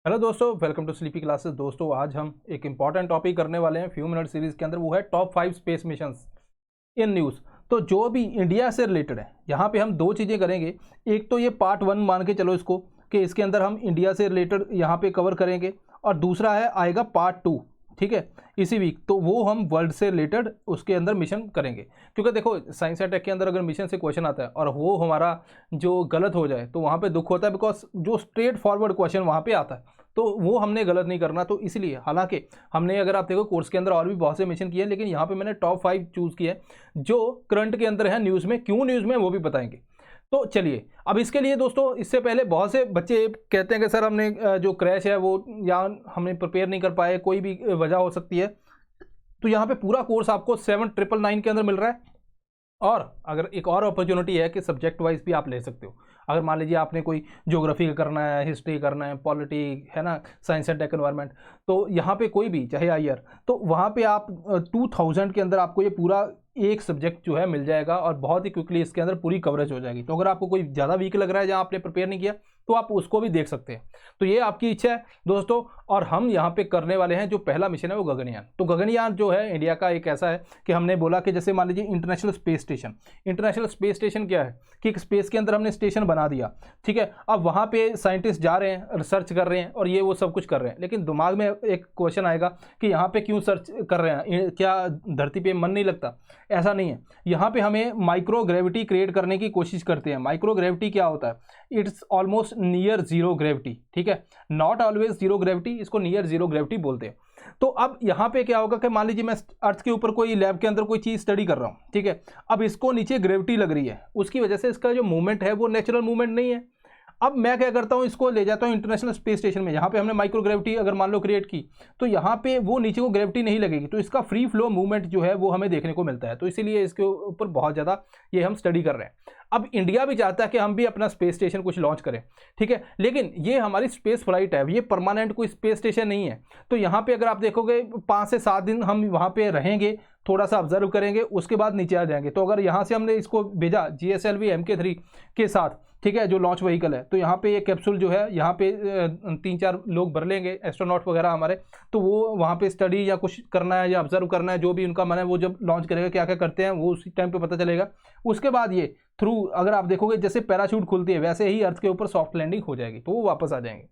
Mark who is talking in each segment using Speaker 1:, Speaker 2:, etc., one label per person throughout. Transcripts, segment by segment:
Speaker 1: Hello दोस्तों, welcome to sleepy classes. दोस्तों, आज हम एक इंपॉर्टेंट टॉपिक करने वाले हैं फ्यू मिनट सीरीज के अंदर। वो है top 5 space missions in news. तो जो भी इंडिया से रिलेटेड है, यहाँ पे हम दो चीज़ें करेंगे। एक तो ये पार्ट 1 मान के चलो इसको, कि इसके अंदर हम इंडिया से रिलेटेड यहाँ पे कवर करेंगे, और दूसरा है आएगा पार्ट 2, ठीक है, इसी वीक। तो वो हम वर्ल्ड से रिलेटेड उसके अंदर मिशन करेंगे। क्योंकि देखो, साइंस एंड टेक के अंदर अगर मिशन से क्वेश्चन आता है और वो हमारा जो गलत हो जाए तो वहाँ पे दुख होता है, बिकॉज जो स्ट्रेट फॉरवर्ड क्वेश्चन वहाँ पे आता है तो वो हमने गलत नहीं करना। तो इसलिए, हालांकि हमने, अगर आप देखो, कोर्स के अंदर और भी बहुत से मिशन किए हैं, लेकिन यहाँ पे मैंने टॉप 5 चूज़ किए जो करंट के अंदर है, न्यूज़ में क्यों न्यूज़ में वो भी बताएंगे। तो चलिए, अब इसके लिए दोस्तों, इससे पहले बहुत से बच्चे कहते हैं कि सर हमने जो क्रैश है वो, या हमने प्रिपेयर नहीं कर पाए, कोई भी वजह हो सकती है। तो यहाँ पे पूरा कोर्स आपको 7999 के अंदर मिल रहा है। और अगर एक और अपॉर्चुनिटी है कि सब्जेक्ट वाइज भी आप ले सकते हो। अगर मान लीजिए आपने कोई ज्योग्राफी का करना है, हिस्ट्री करना है, पॉलिटी है ना, साइंस एंड टेक एनवायरनमेंट, तो यहाँ पे कोई भी, चाहे आईआर, तो वहाँ पे आप 2000 के अंदर आपको ये पूरा एक सब्जेक्ट जो है मिल जाएगा, और बहुत ही क्विकली इसके अंदर पूरी कवरेज हो जाएगी। तो अगर आपको कोई ज़्यादा वीक लग रहा है जहाँ आपने प्रिपेयर नहीं किया, तो आप उसको भी देख सकते हैं। तो ये आपकी इच्छा है दोस्तों। और हम यहाँ पे करने वाले हैं, जो पहला मिशन है वो गगनयान। तो गगनयान जो है इंडिया का एक ऐसा है कि हमने बोला कि जैसे मान लीजिए international space station. International space station क्या है कि एक स्पेस के अंदर हमने स्टेशन बना दिया, ठीक है। अब वहाँ पे साइंटिस्ट जा रहे हैं, रिसर्च कर रहे हैं, और ये वो सब कुछ कर रहे हैं। लेकिन दिमाग में एक क्वेश्चन आएगा कि यहाँ पे क्यों सर्च कर रहे हैं, क्या धरती पे मन नहीं लगता? ऐसा नहीं है। यहाँ पे हमें माइक्रो ग्रेविटी क्रिएट करने की कोशिश करते हैं। माइक्रो ग्रेविटी क्या होता है? It's almost near zero gravity, ठीक है, नॉट ऑलवेज जीरो ग्रेविटी, इसको नियर जीरो ग्रेविटी बोलते हैं। तो अब यहाँ पे क्या होगा कि मान लीजिए मैं अर्थ के ऊपर कोई लैब के अंदर कोई चीज़ स्टडी कर रहा हूँ, ठीक है। अब इसको नीचे ग्रेविटी लग रही है, उसकी वजह से इसका जो मूवमेंट है वो नेचुरल मूवमेंट नहीं है। अब मैं क्या करता हूँ, इसको ले जाता हूँ इंटरनेशनल स्पेस स्टेशन में। यहाँ पे हमने माइक्रो ग्रेविटी अगर मान लो क्रिएट की, तो यहाँ पे वो नीचे को ग्रेविटी नहीं लगेगी, तो इसका फ्री फ्लो मूवमेंट जो है वो हमें देखने को मिलता है। तो इसीलिए इसके ऊपर बहुत ज़्यादा ये हम स्टडी कर रहे हैं। अब इंडिया भी चाहता है कि हम भी अपना स्पेस स्टेशन कुछ लॉन्च करें, ठीक है, लेकिन ये हमारी स्पेस फ्लाइट है, ये परमानेंट कोई स्पेस स्टेशन नहीं है। तो यहाँ पे अगर आप देखोगे 5 से 7 दिन हम वहाँ पे रहेंगे, थोड़ा सा ऑब्जर्व करेंगे, उसके बाद नीचे आ जाएंगे। तो अगर यहाँ से हमने इसको भेजा GSLV Mk3 के साथ, ठीक है, जो लॉन्च व्हीकल है, तो यहाँ पे ये कैप्सूल जो है, यहाँ पे 3-4 लोग भर लेंगे, एस्ट्रोनॉट वगैरह हमारे। तो वो वहाँ पे स्टडी या कुछ करना है या ऑब्जर्व करना है, जो भी उनका मन है, वो जब लॉन्च करेगा क्या क्या करते हैं वो उसी टाइम पे पता चलेगा। उसके बाद ये थ्रू, अगर आप देखोगे जैसे पैराशूट खुलती है, वैसे ही अर्थ के ऊपर सॉफ्ट लैंडिंग हो जाएगी, तो वो वापस आ जाएंगे।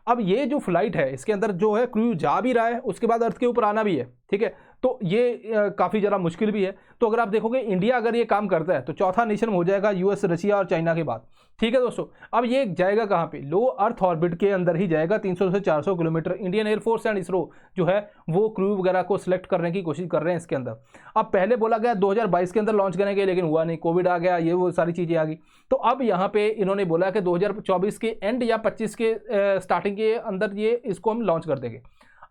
Speaker 1: अब ये जो फ्लाइट है, इसके अंदर जो है क्रू जा भी रहा है, उसके बाद अर्थ के ऊपर आना भी है, ठीक है। तो ये काफ़ी ज़रा मुश्किल भी है। तो अगर आप देखोगे इंडिया अगर ये काम करता है तो चौथा नेशन हो जाएगा US, रशिया और चाइना के बाद, ठीक है दोस्तों। अब ये जाएगा कहाँ पे? लो अर्थ ऑर्बिट के अंदर ही जाएगा, 300 से 400 kilometre. Indian air force and ISRO जो है वो क्रू वगैरह को सिलेक्ट करने की कोशिश कर रहे हैं इसके अंदर। अब पहले बोला गया 2022 के अंदर लॉन्च करेंगे, लेकिन हुआ नहीं, कोविड आ गया, ये वो सारी चीज़ें आ गई। तो अब यहाँ पे इन्होंने बोला कि 2024 के एंड या 25 के स्टार्टिंग के अंदर ये इसको हम लॉन्च कर देंगे।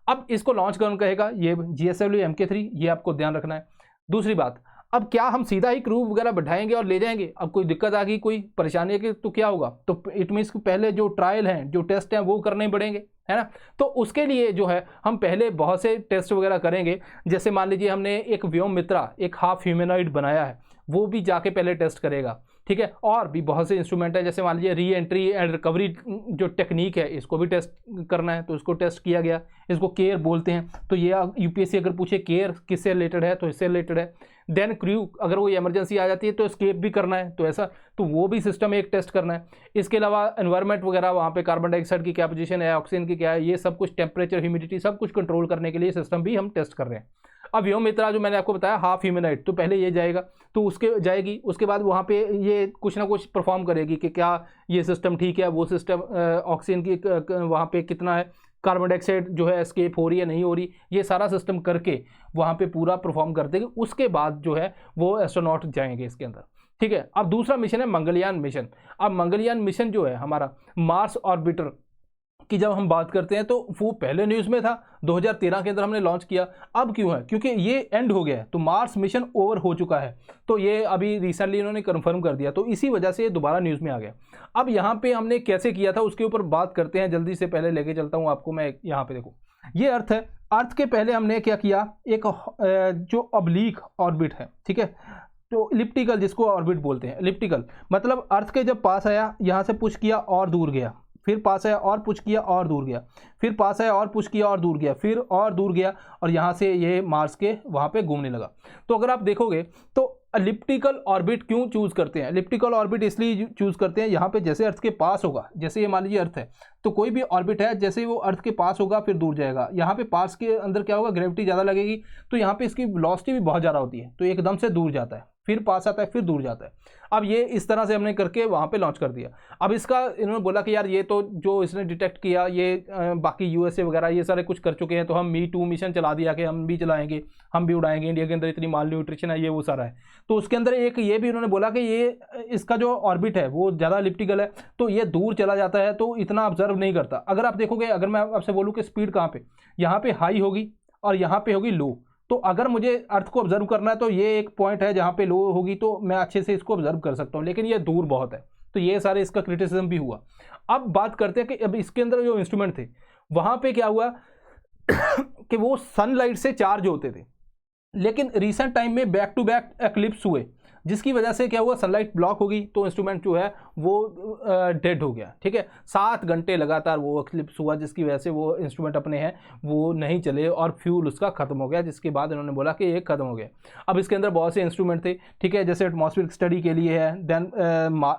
Speaker 1: अब इसको लॉन्च कौन कहेगा? ये GSLV Mk3, ये आपको ध्यान रखना है। दूसरी बात, अब क्या हम सीधा ही क्रू वगैरह बैठाएंगे और ले जाएंगे? अब कोई दिक्कत आ गई, कोई परेशानी है तो क्या होगा? तो इट मीन्स पहले जो ट्रायल हैं, जो टेस्ट हैं, वो करने पड़ेंगे, है ना। तो उसके लिए जो है हम पहले बहुत से टेस्ट वगैरह करेंगे। जैसे मान लीजिए हमने एक व्योममित्रा, एक हाफ ह्यूमनॉइड बनाया है, वो भी जाके पहले टेस्ट करेगा, ठीक है। और भी बहुत से इंस्ट्रूमेंट है, जैसे मान लीजिए री एंट्री एंड रिकवरी जो टेक्निक है, इसको भी टेस्ट करना है, तो इसको टेस्ट किया गया। इसको केयर बोलते हैं। तो ये UPSC अगर पूछे केयर किससे रिलेटेड है, तो इससे रिलेटेड है। देन क्रू, अगर कोई इमरजेंसी आ जाती है तो एस्केप भी करना है, तो ऐसा, तो वो भी सिस्टम एक टेस्ट करना है। इसके अलावा एनवायरनमेंट वगैरह, वहाँ पे कार्बन डाइऑक्साइड की क्या पोजीशन है, ऑक्सीजन की क्या है, ये सब कुछ, टेम्परेचर, ह्यूमिडिटी, सब कुछ कंट्रोल करने के लिए सिस्टम भी हम टेस्ट कर रहे हैं। अब व्योममित्रा जो मैंने आपको बताया हाफ ह्यूमनॉइड, तो पहले ये जाएगा, तो उसके जाएगी, उसके बाद वहाँ पे ये कुछ ना कुछ परफॉर्म करेगी कि क्या ये सिस्टम ठीक है, वो सिस्टम ऑक्सीजन की वहाँ पे कितना है, कार्बन डाइऑक्साइड जो है एस्केप हो रही है नहीं हो रही, ये सारा सिस्टम करके वहाँ पे पूरा परफॉर्म कर देगी। उसके बाद जो है वो एस्ट्रोनॉट जाएंगे इसके अंदर, ठीक है। अब दूसरा मिशन है मंगलयान मिशन। अब मंगलयान मिशन जो है हमारा, मार्स ऑर्बिटर की जब हम बात करते हैं, तो वो पहले न्यूज़ में था, 2013 के अंदर हमने लॉन्च किया। अब क्यों है? क्योंकि ये एंड हो गया है, तो मार्स मिशन ओवर हो चुका है। तो ये अभी रिसेंटली इन्होंने कंफर्म कर दिया, तो इसी वजह से ये दोबारा न्यूज़ में आ गया। अब यहाँ पे हमने कैसे किया था उसके ऊपर बात करते हैं जल्दी से। पहले लेके चलता हूँ आपको मैं, यहाँ पे देखो, ये अर्थ है। अर्थ के पहले हमने क्या किया, एक जो ऑब्लिक ऑर्बिट है, ठीक है, तो इलिप्टिकल जिसको ऑर्बिट बोलते हैं, इलिप्टिकल मतलब अर्थ के जब पास आया, यहाँ से पुश किया और दूर गया, फिर पास आया और पुश किया और दूर गया, फिर पास आया और पुश किया और दूर गया, फिर और दूर गया, और यहाँ से ये मार्स के वहाँ पे घूमने लगा। तो अगर आप देखोगे तो एलिप्टिकल ऑर्बिट क्यों चूज करते हैं? एलिप्टिकल ऑर्बिट इसलिए चूज करते हैं, यहाँ पे जैसे अर्थ के पास होगा, जैसे ये मान लीजिए अर्थ है, तो कोई भी ऑर्बिट है जैसे वो अर्थ के पास होगा फिर दूर जाएगा, यहाँ पे पास के अंदर क्या होगा, ग्रेविटी ज़्यादा लगेगी, तो यहाँ पे इसकी वेलोसिटी भी बहुत ज़्यादा होती है, तो एकदम से दूर जाता है, फिर पास आता है, फिर दूर जाता है। अब ये इस तरह से हमने करके वहाँ पे लॉन्च कर दिया। अब इसका इन्होंने बोला कि यार ये तो जो इसने डिटेक्ट किया ये बाकी यूएसए वगैरह ये सारे कुछ कर चुके हैं, तो हम मी-2 मिशन चला दिया कि हम भी चलाएंगे, हम भी उड़ाएंगे, इंडिया के अंदर इतनी माल न्यूट्रिशन है, ये वो सारा है। तो उसके अंदर एक ये भी उन्होंने बोला कि ये इसका जो ऑर्बिट है वो ज़्यादा एलिप्टिकल है, तो ये दूर चला जाता है, तो इतना ऑब्जर्व नहीं करता। अगर आप देखोगे, अगर मैं आपसे बोलूँ कि स्पीड कहाँ पे, यहाँ पे हाई होगी और यहाँ पे होगी लो, तो अगर मुझे अर्थ को ऑब्जर्व करना है तो ये एक पॉइंट है जहाँ पे लो होगी, तो मैं अच्छे से इसको ऑब्जर्व कर सकता हूँ, लेकिन ये दूर बहुत है, तो ये सारे इसका क्रिटिसिज्म भी हुआ। अब बात करते हैं कि अब इसके अंदर जो इंस्ट्रूमेंट थे वहाँ पे क्या हुआ कि वो सनलाइट से चार्ज होते थे, लेकिन रिसेंट टाइम में बैक टू बैक एक्लिप्स हुए, जिसकी वजह से क्या हुआ, सनलाइट ब्लॉक होगी, तो इंस्ट्रूमेंट जो है वो डेड हो गया। ठीक है, 7 घंटे लगातार वो एक्लिप्स हुआ, जिसकी वजह से वो इंस्ट्रूमेंट अपने हैं वो नहीं चले और फ्यूल उसका खत्म हो गया, जिसके बाद इन्होंने बोला कि ये खत्म हो गया। अब इसके अंदर बहुत से इंस्ट्रूमेंट थे, ठीक है, जैसे एटमॉस्फेरिक स्टडी के लिए है, देन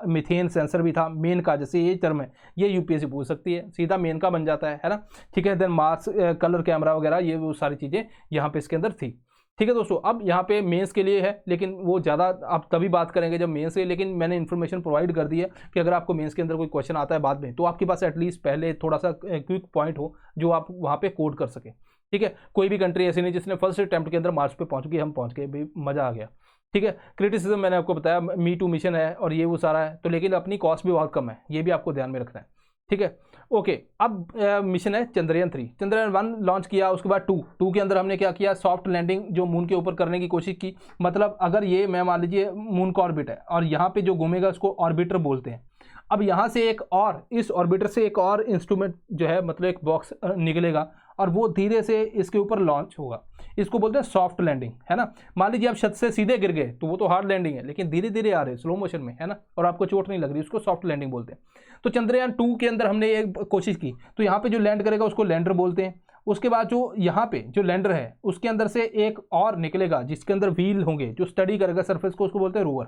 Speaker 1: मीथेन सेंसर भी था, मेन का, जैसे ये टर्म है ये यूपीएससी पूछ सकती है, सीधा मेन का बन जाता है ना। ठीक है, देन मार्स कलर कैमरा वगैरह, ये वो सारी चीज़ें यहाँ पे इसके अंदर थी। ठीक है दोस्तों, अब यहाँ पे मेंस के लिए है, लेकिन वो ज़्यादा आप तभी बात करेंगे जब मेंस है, लेकिन मैंने इन्फॉर्मेशन प्रोवाइड कर दी है कि अगर आपको मेंस के अंदर कोई क्वेश्चन आता है बाद में, तो आपके पास एटलीस्ट पहले थोड़ा सा क्विक पॉइंट हो जो आप वहाँ पे कोड कर सकें। ठीक है, कोई भी कंट्री ऐसी नहीं जिसने फर्स्ट अटैम्प्ट के अंदर मार्स पे पहुँच गई, हम पहुँच गए भाई, मज़ा आ गया। ठीक है, क्रिटिसिज्म मैंने आपको बताया, मी-2 मिशन है और ये वो सारा है, तो लेकिन अपनी कॉस्ट भी बहुत कम है, ये भी आपको ध्यान में रखना है। ठीक है, ओके। अब मिशन है चंद्रयान-3, चंद्रयान-1 लॉन्च किया, उसके बाद 2 के अंदर हमने क्या किया, सॉफ्ट लैंडिंग जो मून के ऊपर करने की कोशिश की। मतलब अगर ये मैं मान लीजिए मून का ऑर्बिट है और यहाँ पे जो घूमेगा उसको ऑर्बिटर बोलते हैं। अब यहाँ से एक और, इस ऑर्बिटर से एक और इंस्ट्रूमेंट जो है, मतलब एक बॉक्स निकलेगा और वो धीरे से इसके ऊपर लॉन्च होगा, इसको बोलते हैं सॉफ्ट लैंडिंग, है ना। मान लीजिए आप छत से सीधे गिर गए तो वो तो हार्ड लैंडिंग है, लेकिन धीरे धीरे आ रहे स्लो मोशन में, है ना, और आपको चोट नहीं लग रही, उसको सॉफ्ट लैंडिंग बोलते हैं। तो चंद्रयान-2 के अंदर हमने ये कोशिश की, तो यहाँ पे जो लैंड करेगा उसको लैंडर बोलते हैं। उसके बाद जो यहाँ पे जो लैंडर है उसके अंदर से एक और निकलेगा जिसके अंदर व्हील होंगे, जो स्टडी करेगा सरफेस को, उसको बोलते हैं रोवर।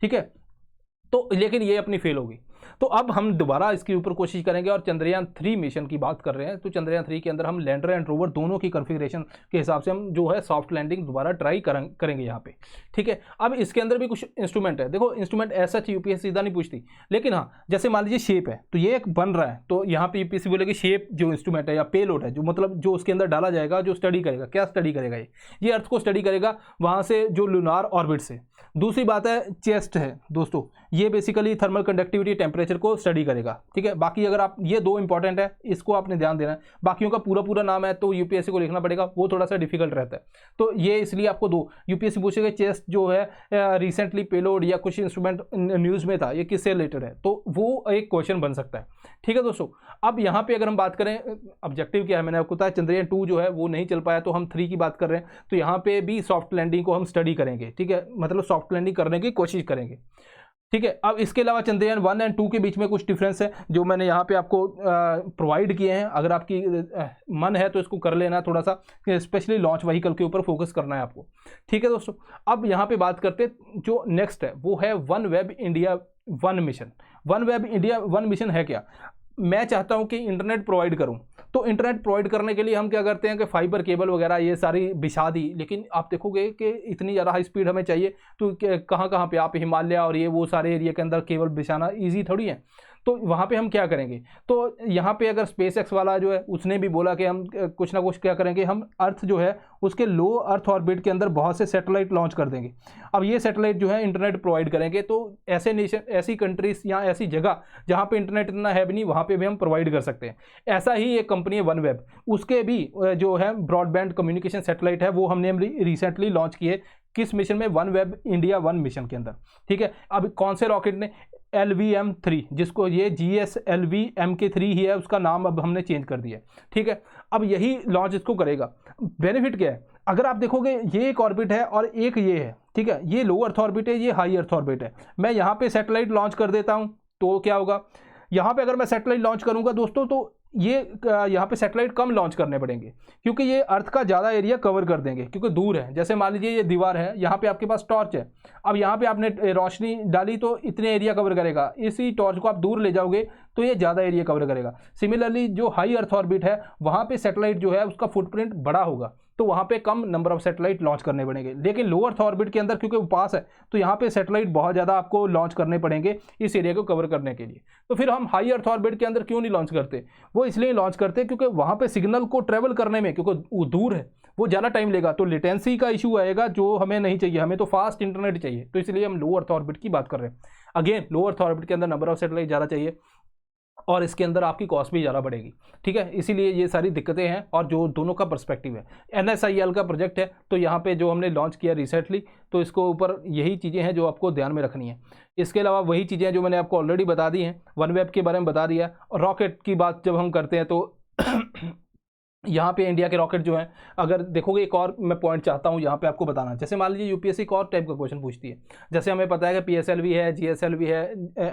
Speaker 1: ठीक है, तो लेकिन ये अपनी फेल होगी, तो अब हम दोबारा इसके ऊपर कोशिश करेंगे और चंद्रयान-3 मिशन की बात कर रहे हैं। तो चंद्रयान-3 के अंदर हम लैंडर एंड रोवर दोनों की कॉन्फ़िगरेशन के हिसाब से हम जो है सॉफ्ट लैंडिंग दोबारा ट्राई करेंगे यहाँ पे। ठीक है, अब इसके अंदर भी कुछ इंस्ट्रूमेंट है, देखो इंस्ट्रूमेंट ऐसा यूपीएससी सीधा नहीं पूछती, लेकिन हाँ जैसे मान लीजिए शेप है, तो ये एक बन रहा है, तो यहाँ पे यूपीएससी बोलेगी शेप जो इंस्ट्रूमेंट है या पेलोड है, जो मतलब जो उसके अंदर डाला जाएगा, जो स्टडी करेगा, क्या स्टडी करेगा, ये अर्थ को स्टडी करेगा वहाँ से जो लूनार ऑर्बिट से। दूसरी बात है चेस्ट है दोस्तों, ये बेसिकली थर्मल कंडक्टिविटी टेम्परेचर को स्टडी करेगा। ठीक है, बाकी अगर आप, ये 2 इंपॉर्टेंट है, इसको आपने ध्यान देना है, बाकियों का पूरा नाम है तो यूपीएससी को लिखना पड़ेगा, वो थोड़ा सा डिफिकल्ट रहता है, तो ये इसलिए आपको 2 यूपीएससी पूछेगा। चेस्ट जो है रिसेंटली पेलोड या कुछ इंस्ट्रूमेंट न्यूज़ में था, ये किससे रिलेटेड है, तो वो एक क्वेश्चन बन सकता है। ठीक है दोस्तों, अब यहाँ पे अगर हम बात करें ऑब्जेक्टिव क्या है, मैंने आपको बताया चंद्रयान-2 जो है वो नहीं चल पाया, तो हम 3 की बात कर रहे हैं, तो यहाँ पे भी सॉफ्ट लैंडिंग को हम स्टडी करेंगे। ठीक है, मतलब सॉफ्ट लैंडिंग करने की कोशिश करेंगे। ठीक है, अब इसके अलावा चंद्रयान-1 एंड 2 के बीच में कुछ डिफरेंस है जो मैंने यहाँ पे आपको प्रोवाइड किए हैं, अगर आपकी मन है तो इसको कर लेना, थोड़ा सा स्पेशली लॉन्च व्हीकल के ऊपर फोकस करना है आपको। ठीक है दोस्तों, अब यहाँ पे बात करते जो नेक्स्ट है वो है OneWeb India 1 mission. OneWeb India 1 mission है क्या, मैं चाहता हूं कि इंटरनेट प्रोवाइड करूं, तो इंटरनेट प्रोवाइड करने के लिए हम क्या करते हैं कि फाइबर केबल वगैरह ये सारी बिछा दी, लेकिन आप देखोगे कि इतनी ज़्यादा हाई स्पीड हमें चाहिए, तो कहाँ पे आप हिमालय और ये वो सारे एरिया के अंदर केबल बिछाना ईजी थोड़ी है, तो वहाँ पे हम क्या करेंगे, तो यहाँ पे अगर SpaceX वाला जो है उसने भी बोला कि हम कुछ ना कुछ क्या करेंगे, हम अर्थ जो है उसके लो अर्थ ऑर्बिट के अंदर बहुत से सैटेलाइट लॉन्च कर देंगे। अब ये सैटेलाइट जो है इंटरनेट प्रोवाइड करेंगे, तो ऐसे नेशन, ऐसी कंट्रीज या ऐसी जगह जहाँ पे इंटरनेट इतना है भी नहीं, वहाँ पे भी हम प्रोवाइड कर सकते हैं। ऐसा ही एक कंपनी है OneWeb, उसके भी जो है ब्रॉडबैंड कम्युनिकेशन सैटेलाइट है, वो हमने रिसेंटली लॉन्च किए, किस मिशन में, OneWeb India 1 मिशन के अंदर। ठीक है, अब कौन से रॉकेट ने, LVM-3, जिसको ये GSLV-MK3 ही है, उसका नाम अब हमने चेंज कर दिया है। ठीक है, अब यही लॉन्च इसको करेगा। बेनिफिट क्या है, अगर आप देखोगे ये एक ऑर्बिट है और एक ये है, ठीक है, ये लो अर्थ ऑर्बिट है, ये हाई अर्थ ऑर्बिट है, मैं यहाँ पे सैटेलाइट लॉन्च कर देता हूँ तो क्या होगा, यहाँ पे अगर मैं सैटेलाइट लॉन्च करूंगा दोस्तों तो ये यहाँ पे सैटेलाइट कम लॉन्च करने पड़ेंगे, क्योंकि ये अर्थ का ज़्यादा एरिया कवर कर देंगे, क्योंकि दूर है। जैसे मान लीजिए ये दीवार है, यहाँ पे आपके पास टॉर्च है, अब यहाँ पे आपने रोशनी डाली तो इतने एरिया कवर करेगा, इसी टॉर्च को आप दूर ले जाओगे तो ये ज़्यादा एरिया कवर करेगा। सिमिलरली जो हाई अर्थ ऑर्बिट है वहाँ पे सैटेलाइट जो है उसका फुटप्रिंट बड़ा होगा, तो वहाँ पे कम नंबर ऑफ सैटेलाइट लॉन्च करने पड़ेंगे। लेकिन लो अर्थ ऑर्बिट के अंदर क्योंकि वो पास है तो यहाँ पे सैटेलाइट बहुत ज़्यादा आपको लॉन्च करने पड़ेंगे इस एरिया को कवर करने के लिए। तो फिर हम हाई अर्थ ऑर्बिट के अंदर क्यों नहीं लॉन्च करते? वो इसलिए लॉन्च करते क्योंकि वहाँ पे सिग्नल को ट्रेवल करने में, क्योंकि वो दूर है, वो ज़्यादा टाइम लेगा, तो लेटेंसी का इशू आएगा जो हमें नहीं चाहिए, हमें तो फास्ट इंटरनेट चाहिए। तो इसलिए हम लो अर्थ ऑर्बिट की बात कर रहे हैं। अगेन लो अर्थ ऑर्बिट के अंदर नंबर ऑफ सैटेलाइट ज़्यादा चाहिए और इसके अंदर आपकी कॉस्ट भी ज़्यादा बढ़ेगी, ठीक है। इसीलिए ये सारी दिक्कतें हैं और जो दोनों का पर्सपेक्टिव है। NSIL का प्रोजेक्ट है, तो यहाँ पे जो हमने लॉन्च किया रिसेंटली, तो इसको ऊपर यही चीज़ें हैं जो आपको ध्यान में रखनी है। इसके अलावा वही चीज़ें जो मैंने आपको ऑलरेडी बता दी हैं, OneWeb के बारे में बता दिया, और रॉकेट की बात जब हम करते हैं तो यहाँ पे इंडिया के रॉकेट जो हैं, अगर देखोगे एक और मैं पॉइंट चाहता हूँ यहाँ पे आपको बताना। जैसे मान लीजिए यूपीएससी एक और टाइप का क्वेश्चन पूछती है, जैसे हमें पता है कि PSLV है, GSLV है,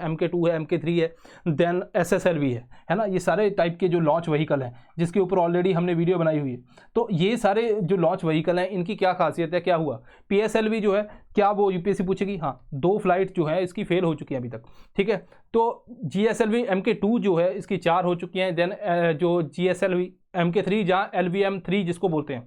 Speaker 1: MK2 है, MK3 है, देन SSLV है ना। ये सारे टाइप के जो लॉन्च व्हीकल हैं जिसके ऊपर ऑलरेडी हमने वीडियो बनाई हुई है। तो ये सारे जो लॉन्च व्हीकल हैं इनकी क्या खासियत है, क्या हुआ? PSLV जो है, क्या वो यूपीएससी पूछेगी? हाँ, 2 फ्लाइट जो है इसकी फेल हो चुकी है अभी तक, ठीक है। तो GSLV MK2 जो है इसकी 4 हो चुकी हैं। देन जो GSLV MK3 जहाँ LVM3 जिसको बोलते हैं,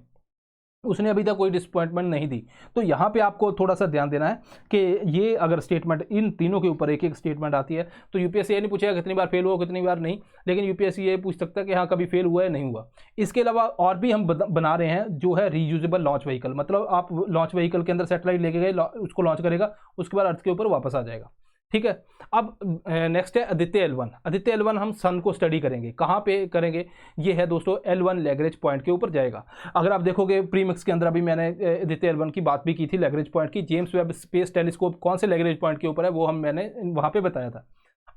Speaker 1: उसने अभी तक कोई डिसअपॉइंटमेंट नहीं दी। तो यहाँ पे आपको थोड़ा सा ध्यान देना है कि ये अगर स्टेटमेंट इन तीनों के ऊपर एक एक स्टेटमेंट आती है तो यूपीएससी ये नहीं पूछेगा कितनी बार फेल हुआ कितनी बार नहीं, लेकिन यूपीएससी ये पूछ सकता है कि हाँ कभी फेल हुआ है नहीं हुआ। इसके अलावा और भी हम बना रहे हैं जो है रीयूजेबल लॉन्च व्हीकल, मतलब आप लॉन्च व्हीकल के अंदर सैटेलाइट लेके गए, उसको लॉन्च करेगा, उसके बाद अर्थ के ऊपर वापस आ जाएगा, ठीक है। अब नेक्स्ट है आदित्य L1। आदित्य L1 हम सन को स्टडी करेंगे। कहाँ पे करेंगे? ये है दोस्तों L1 लैग्रेंज पॉइंट के ऊपर जाएगा। अगर आप देखोगे प्रीमिक्स के अंदर अभी मैंने आदित्य L1 की बात भी की थी लैग्रेंज पॉइंट की। जेम्स वेब स्पेस टेलीस्कोप कौन से लैग्रेंज पॉइंट के ऊपर है वो मैंने वहाँ पे बताया था।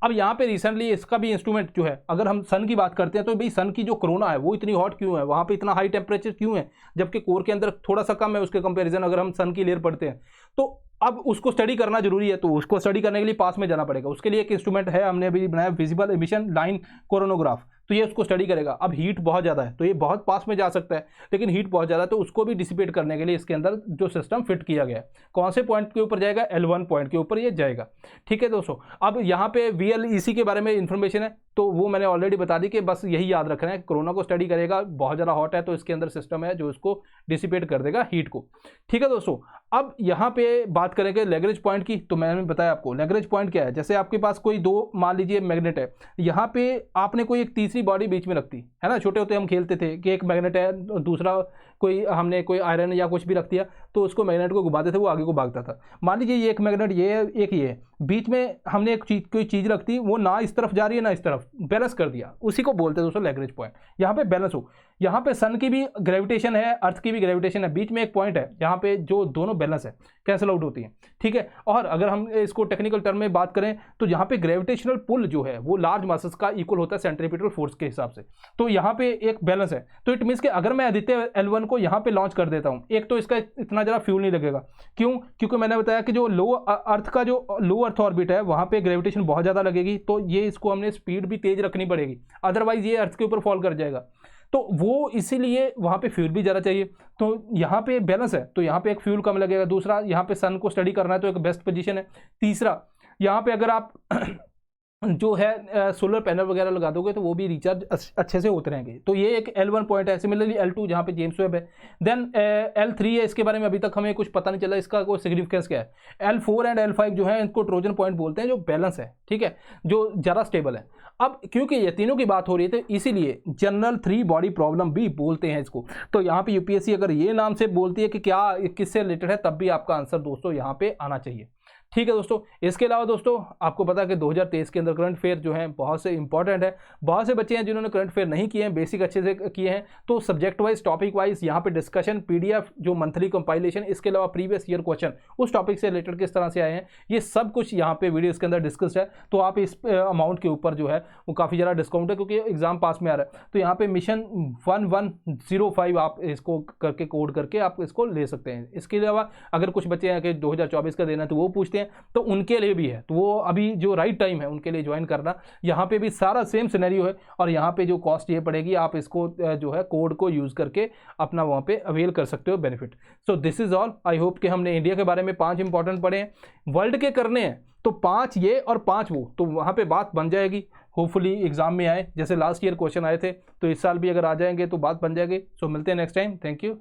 Speaker 1: अब यहाँ पे रिसेंटली इसका भी इंस्ट्रूमेंट जो है, अगर हम सन की बात करते हैं तो भाई सन की जो कोरोना है वो इतनी हॉट क्यों है, वहाँ पे इतना हाई टेम्परेचर क्यों है, जबकि कोर के अंदर थोड़ा सा कम है उसके कंपैरिजन अगर हम सन की लेयर पढ़ते हैं। तो अब उसको स्टडी करना जरूरी है, तो उसको स्टडी करने के लिए पास में जाना पड़ेगा। उसके लिए एक इंस्ट्रूमेंट है, हमने अभी बनाया विजिबल एमिशन लाइन कोरोनोग्राफ, तो ये उसको स्टडी करेगा। अब हीट बहुत ज़्यादा है तो ये बहुत पास में जा सकता है, लेकिन हीट बहुत ज़्यादा है तो उसको भी डिसिपेट करने के लिए इसके अंदर जो सिस्टम फिट किया गया है, कौन से पॉइंट के ऊपर जाएगा? L1 पॉइंट के ऊपर ये जाएगा, ठीक है दोस्तों। अब यहाँ पे VLEC के बारे में इंफॉर्मेशन है, तो वो मैंने ऑलरेडी बता दी कि बस यही याद रखना है, कोरोना को स्टडी करेगा, बहुत ज़्यादा हॉट है तो इसके अंदर सिस्टम है जो इसको डिसिपेट कर देगा हीट को, ठीक है दोस्तों। अब यहाँ पे बात करेंगे लैग्रेंज पॉइंट की, तो मैंने बताया आपको लैग्रेंज पॉइंट क्या है। जैसे आपके पास कोई दो, मान लीजिए मैग्नेट है, यहाँ पे आपने कोई एक तीसरी बॉडी बीच में रखती है ना। छोटे होते हम खेलते थे कि एक मैग्नेट है, दूसरा कोई हमने कोई आयरन या कुछ भी रख दिया तो उसको मैग्नेट को घुमाते थे, वो आगे को भागता था। मान लीजिए ये एक मैग्नेट, ये एक ये बीच में हमने एक चीज कोई चीज रखती, वो ना इस तरफ जा रही है ना इस तरफ, बैलेंस कर दिया, उसी को बोलते हैं दोस्तों लैग्रेंज पॉइंट। यहाँ पे बैलेंस हो, यहाँ पे सन की भी ग्रेविटेशन है, अर्थ की भी ग्रेविटेशन है, बीच में एक पॉइंट है यहाँ पे जो दोनों बैलेंस है, कैंसिल आउट होती है, ठीक है। और अगर हम इसको टेक्निकल टर्म में बात करें तो यहाँ पे ग्रेविटेशनल पुल जो है वो लार्ज मासेस का इक्वल होता है सेंट्रीपिटल फोर्स के हिसाब से, तो यहाँ पे एक बैलेंस है। तो इट मीन्स कि अगर मैं आदित्य L1 को यहाँ पे लॉन्च कर देता हूँ, एक तो इसका इतना ज़्यादा फ्यूल नहीं लगेगा, क्यों? क्योंकि मैंने बताया कि जो लो अर्थ का जो लो अर्थ ऑर्बिट है वहाँ पे ग्रेविटेशन बहुत ज़्यादा लगेगी, तो ये इसको हमने स्पीड भी तेज रखनी पड़ेगी, अदरवाइज ये अर्थ के ऊपर फॉल कर जाएगा। तो वो इसीलिए वहाँ पे फ्यूल भी ज़्यादा चाहिए, तो यहाँ पे बैलेंस है, तो यहाँ पे एक फ्यूल कम लगेगा। दूसरा, यहाँ पे सन को स्टडी करना है तो एक बेस्ट पोजीशन है। तीसरा, यहाँ पे अगर आप जो है सोलर पैनल वगैरह लगा दोगे तो वो भी रिचार्ज अच्छे से होते रहेंगे। तो ये एक L1 पॉइंट है। सिमिलरली L2 जहाँ पे जेम्स वेब है, देन L3 है, इसके बारे में अभी तक हमें कुछ पता नहीं चला इसका कोई सिग्निफिकेंस क्या है। L4 एंड L5 जो है इनको ट्रोजन पॉइंट बोलते हैं, जो बैलेंस है, ठीक है, जो ज़्यादा स्टेबल है। अब क्योंकि ये तीनों की बात हो रही है तो इसीलिए जनरल 3 बॉडी प्रॉब्लम भी बोलते हैं इसको। तो यहाँ पे यूपीएससी अगर ये नाम से बोलती है कि क्या किससे रिलेटेड है, तब भी आपका आंसर दोस्तों यहाँ पे आना चाहिए, ठीक है दोस्तों। इसके अलावा दोस्तों आपको पता है कि 2023 के अंदर करंट अफेयर जो हैं बहुत से इंपॉर्टेंट है। बहुत से बच्चे हैं जिन्होंने करंट अफेयर नहीं किए हैं, बेसिक अच्छे से किए हैं, तो सब्जेक्ट वाइज टॉपिक वाइज यहाँ पे डिस्कशन, PDF जो मंथली कंपाइलेशन, इसके अलावा प्रीवियस ईयर क्वेश्चन उस टॉपिक से रिलेटेड किस तरह से आए हैं, ये सब कुछ यहाँ पे वीडियोस के अंदर डिस्कस्ड है। तो आप इस अमाउंट के ऊपर जो है वो काफ़ी ज़्यादा डिस्काउंट है क्योंकि एग्जाम पास में आ रहा है। तो यहाँ पे मिशन 1105 आप इसको करके कोड करके आप इसको ले सकते हैं। इसके अलावा अगर कुछ बच्चे हैं कि 2024 का देना है तो वो पूछते हैं हैं तो उनके लिए भी है, तो वो अभी जो राइट टाइम है उनके लिए ज्वाइन करना। यहाँ पे भी सारा सेम सिनेरियो है, और यहाँ पे जो कॉस्ट ये पड़ेगी आप इसको जो है कोड को यूज़ करके अपना वहाँ पे अवेल कर सकते हो benefit. So this is all. I hope कि हमने इंडिया के बारे में 5 इंपॉर्टेंट पढ़े हैं, वर्ल्ड के करने हैं तो 5 ये और 5 वो, तो वहाँ पे बात बन जाएगी। होपफुली एग्जाम में आए, जैसे लास्ट ईयर क्वेश्चन आए थे तो इस साल भी अगर आ जाएंगे तो बात बन जाएगी। सो मिलते हैं नेक्स्ट टाइम। Thank you.